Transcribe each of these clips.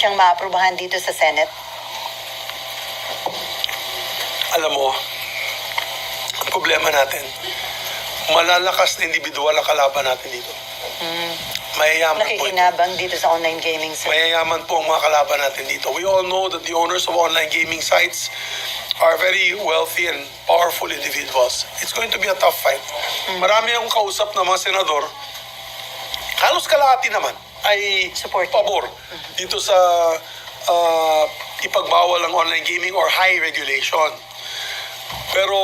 siyang maaprubahan dito sa Senate? Alam mo, ang problema natin, malalakas na individual ang kalaban natin dito. Mayayaman po ito. Nakikinabang dito sa online gaming, sir. Mayayaman po ang mga kalaban natin dito. We all know that the owners of online gaming sites are very wealthy and powerful individuals. It's going to be a tough fight. Marami akong kausap na mga senador, halos kalahati naman ay Supportive. pabor dito sa ipagbawal ang online gaming or high regulation. Pero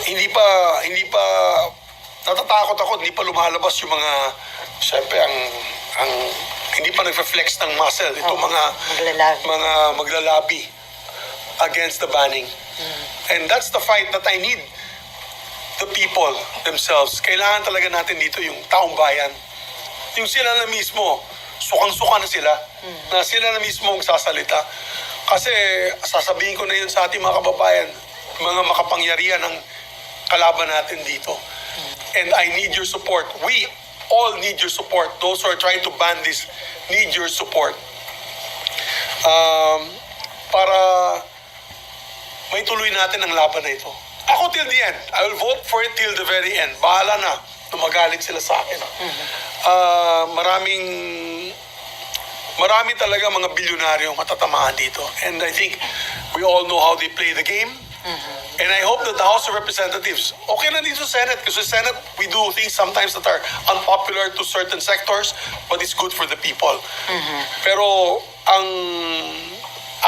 hindi pa natatakot ako, hindi pa lumalabas yung mga, syempre ang hindi pa nagre-flex ng muscle ito mga maglalabi against the banning. And that's the fight that I need the people themselves. Kailangan talaga natin dito yung taong bayan. Yung sila na mismo, sukang-suka na sila na mismo ang sasalita. Kasi sasabihin ko na yun sa ating mga kababayan, mga makapangyarihan ng kalaban natin dito. And I need your support. We all need your support. Those who are trying to ban this need your support. Para may tuloy natin ang laban na ito. Ako till the end. I will vote for it till the very end. Bahala na magalit sila sa akin. Marami talaga mga bilyonaryo matatamaan dito. And I think we all know how they play the game. And I hope that the House of Representatives, okay na dito sa Senate, kasi sa Senate, we do things sometimes that are unpopular to certain sectors, but it's good for the people. Pero ang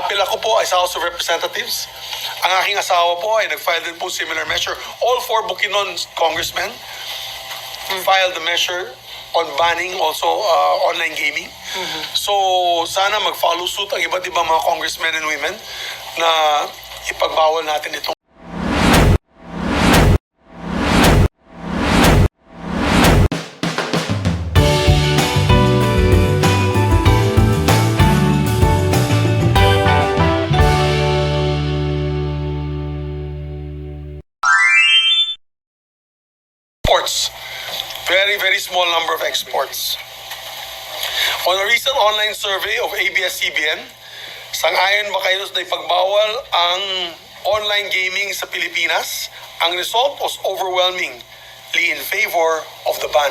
apela ko po ay sa House of Representatives. Ang aking asawa po ay nag-file din po similar measure. All four Bukidnon congressmen filed the measure on banning also online gaming. So sana mag-follow suit ang iba't ibang mga congressmen and women na ipagbawal natin itong exports. Very, very small number of exports. On a recent online survey of ABS-CBN, sang-ayon ba kayo na ipagbawal ang online gaming sa Pilipinas? Ang result was overwhelmingly in favor of the ban.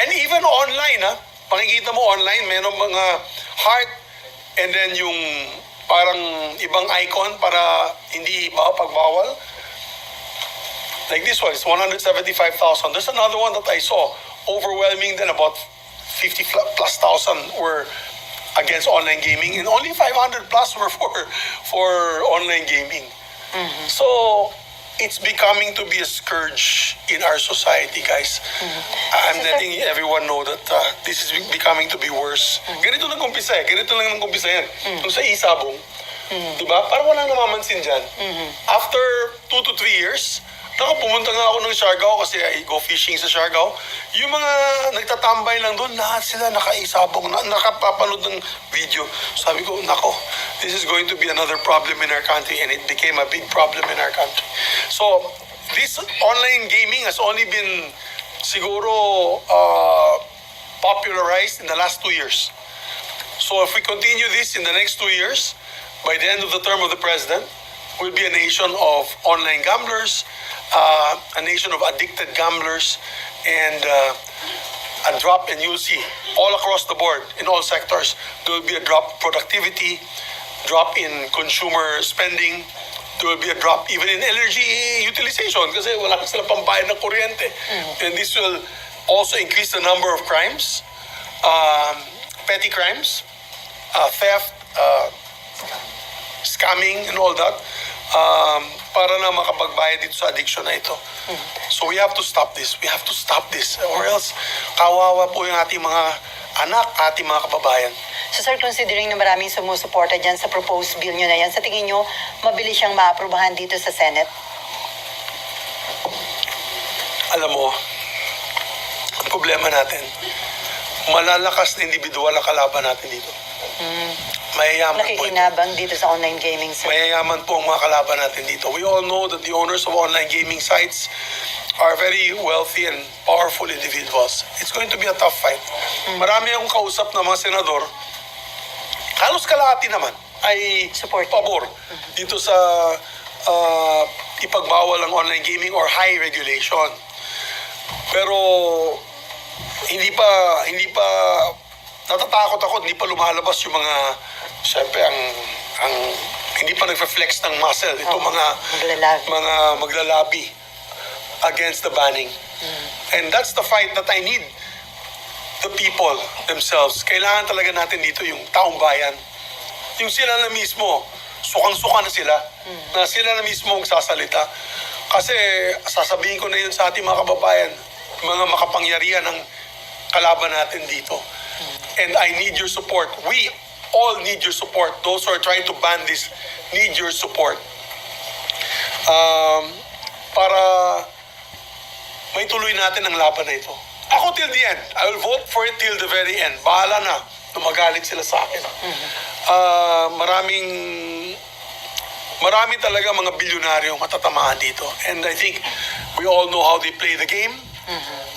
And even online, makikita mo online, meron mga heart and then yung parang ibang icon para hindi pagbawal. Like this one, it's 175,000. There's another one that I saw, overwhelming then about 50 plus thousand were against online gaming, and only 500 plus were for online gaming. So it's becoming to be a scourge in our society, guys. I'm letting everyone know that this is becoming to be worse. Ganito lang kumpisa yan. Kung sa isabong, diba? Parang walang namamansin dyan. After 2 to 3 years, pumunta nga ako ng Siargao kasi I go fishing sa Siargao. Yung mga nagtatambay lang doon, lahat sila nakaisabong, nakapapanood ng video. Sabi ko, nako, this is going to be another problem in our country, and it became a big problem in our country. So, this online gaming has only been siguro popularized in the last 2 years. So if we continue this in the next 2 years, by the end of the term of the president, we'll be a nation of online gamblers, a nation of addicted gamblers, and a drop, and you'll see all across the board in all sectors there will be a drop in productivity, drop in consumer spending, there will be a drop even in energy utilization kasi wala sila pambayad ng kuryente. And this will also increase the number of crimes, petty crimes, theft, scamming and all that, para na makapagbayad dito sa addiction na ito. So we have to stop this. We have to stop this. Or else, kawawa po yung ating mga anak, ating mga kababayan. So sir, considering na maraming sumusuporta dyan sa proposed bill nyo na yan, sa tingin nyo, mabilis siyang maaprubahan dito sa Senate? Alam mo, ang problema natin, malalakas na individual ang kalaban natin dito. Mayayaman po ito. Nakikinabang dito sa online gaming, sir. Mayayaman po ang mga kalaban natin dito. We all know that the owners of online gaming sites are very wealthy and powerful individuals. It's going to be a tough fight. Marami akong kausap na mga senador, halos kalahati naman ay Supportive. pabor dito sa ipagbawal ang online gaming or high regulation. Pero hindi pa natatakot ako, hindi pa lumalabas yung mga syempre ang hindi pa nagfe-flex ng muscle itong mga maglalabi against the banning. And that's the fight that I need the people themselves. Kailangan talaga natin dito yung taong bayan. Yung sila na mismo, sukang-suka na sila, na sila na mismo ang sasalita. Kasi sasabihin ko na yun sa ating mga kababayan, mga makapangyarihan ng kalaban natin dito. And I need your support. We all need your support. Those who are trying to ban this need your support. Para may tuloy natin ang laban na ito. Ako till the end. I will vote for it till the very end. Bahala na magalit sila sa akin. Marami talaga mga bilyonaryo matatamaan dito. And I think we all know how they play the game.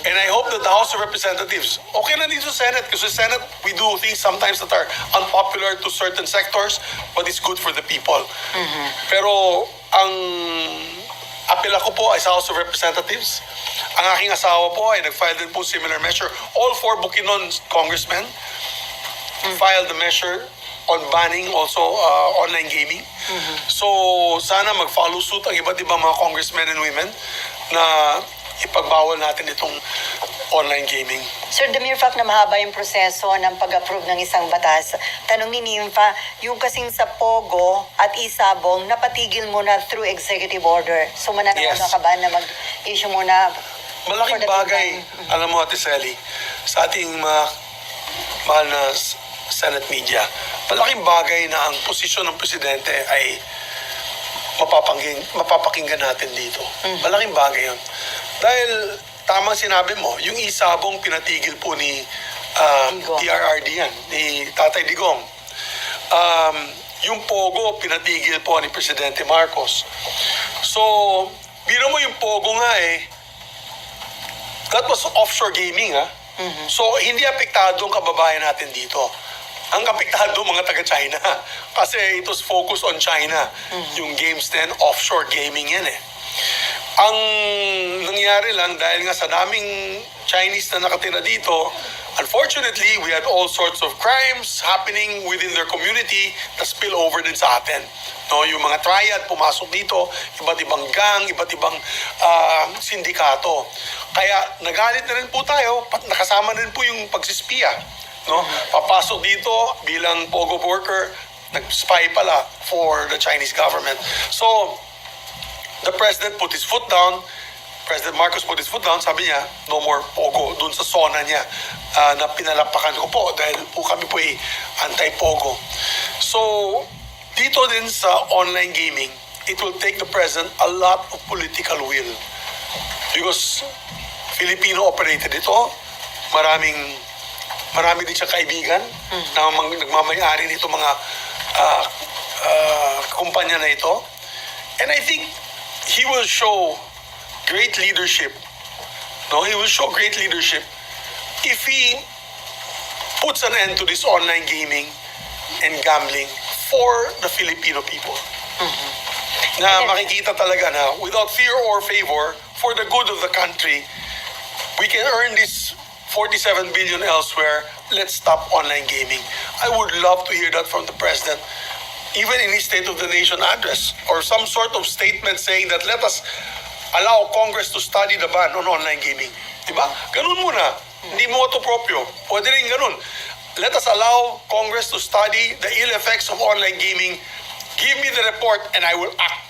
And I hope that the House of Representatives, okay na dito sa Senate, kasi sa Senate, we do things sometimes that are unpopular to certain sectors, but it's good for the people. Pero ang apela ko po ay sa House of Representatives. Ang aking asawa po ay nag-file din po similar measure. All four Bukidnon congressmen filed the measure on banning also online gaming. So sana mag-follow suit ang iba't ibang mga congressmen and women na ipagbawal natin itong online gaming. Sir, the mere fact na mahaba yung proseso ng pag-approve ng isang batas, tanong ni Nympha, yung kasing sa Pogo at Isabong, napatigil mo na through executive order. So mananangamba ka ba na mag-issue muna? Malaking bagay, alam mo Ate Sally, sa ating mga mahal na Senate media, malaking bagay na ang posisyon ng Presidente ay mapapakinggan natin dito. Malaking bagay yun. Dahil tamang sinabi mo, yung Isabong pinatigil po ni PRRD yan, ni Tatay Digong. Yung Pogo pinatigil po ni Presidente Marcos. So, biro mo yung Pogo nga that was offshore gaming So, hindi apektado ang kababayan natin dito. Ang apektado mga taga-China. Kasi it was focused on China. Yung games din, offshore gaming yan Ang nangyari lang dahil nga sa daming Chinese na nakatira dito, unfortunately, we had all sorts of crimes happening within their community na spill over din sa atin. No, yung mga triad pumasok dito, iba't ibang gang, iba't ibang sindikato. Kaya nagalit na rin po tayo, nakasama na rin po yung pagsispiya. No? Papasok dito bilang Pogo worker, nag-spy pala for the Chinese government. So, the President put his foot down, President Marcos put his foot down, sabi niya, no more Pogo, dun sa zona niya na pinalapakan ko po dahil po kami po anti-Pogo. So, dito din sa online gaming, it will take the President a lot of political will. Because Filipino operated ito, marami din siya kaibigan na nagmamayari nito mga kumpanya na ito. And I think he will show great leadership. No, he will show great leadership if he puts an end to this online gaming and gambling for the Filipino people. Na makikita talaga na without fear or favor, for the good of the country, we can earn this 47 billion elsewhere. Let's stop online gaming. I would love to hear that from the President, even in his State of the Nation address, or some sort of statement saying that let us allow Congress to study the ban on online gaming. Diba? Ganun muna. Hindi mo ito proprio. Pwede rin ganun. Let us allow Congress to study the ill effects of online gaming. Give me the report and I will act.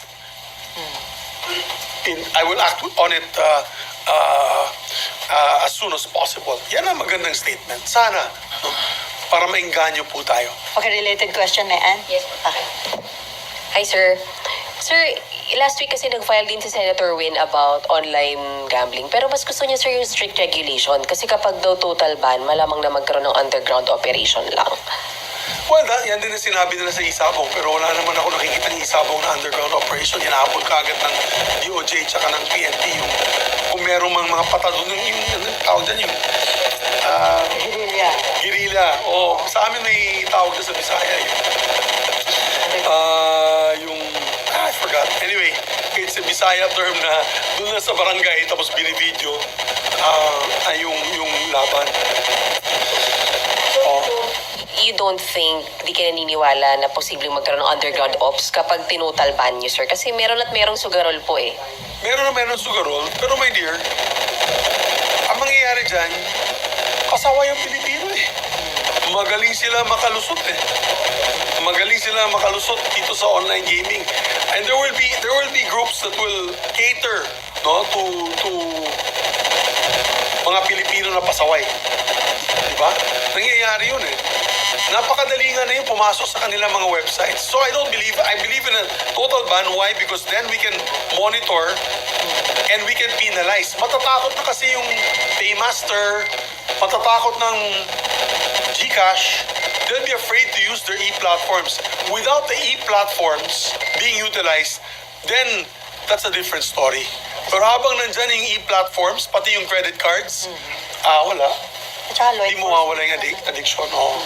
I will act on it as soon as possible. Yan ang magandang statement. Sana, no, para maingganyo po tayo. Okay, related question, Ann? Yes. Okay. Hi, sir. Sir, last week kasi nag-file din si Senator Win about online gambling. Pero mas gusto niya, sir, yung strict regulation. Kasi kapag daw total ban, malamang na magkaroon ng underground operation lang. Well, yan din ang sinabi nila sa Isabong. Pero wala naman ako nakikita ng Isabong na underground operation. Hinahabol ka agad ng DOJ tsaka ng PNP. Kung merong mga patadon, yung tawag dyan, yung Guerrilla. Guerrilla. Oh, sa amin may tawag na sa Bisaya I forgot. Anyway, it's a Bisaya term na doon na sa barangay tapos binibidyo yung laban. Oh. You don't think, di ka naniniwala na posibleng magkaroon ng underground ops kapag tinutal ban nyo, sir? Kasi meron at merong sugarol po eh. Meron sugarol, pero my dear, ang mangyayari dyan, kasawa yung Pilipino eh. Magaling sila makalusot eh. Magaling sila makalusot dito sa online gaming. And there will be groups that will cater no to mga Pilipino na pasaway. Diba? Nangyayari yun eh. Napakadali nga na yung pumasok sa kanilang mga websites. So I believe in a total ban. Why? Because then we can monitor and we can penalize. Matatakot na kasi yung Paymaster, matatakot ng GCash. They'll be afraid to use their e-platforms. Without the e-platforms being utilized, then that's a different story. Pero habang nandyan yung e-platforms, pati yung credit cards, wala. Tsaka law Hindi mo mawala yung addiction. Oh.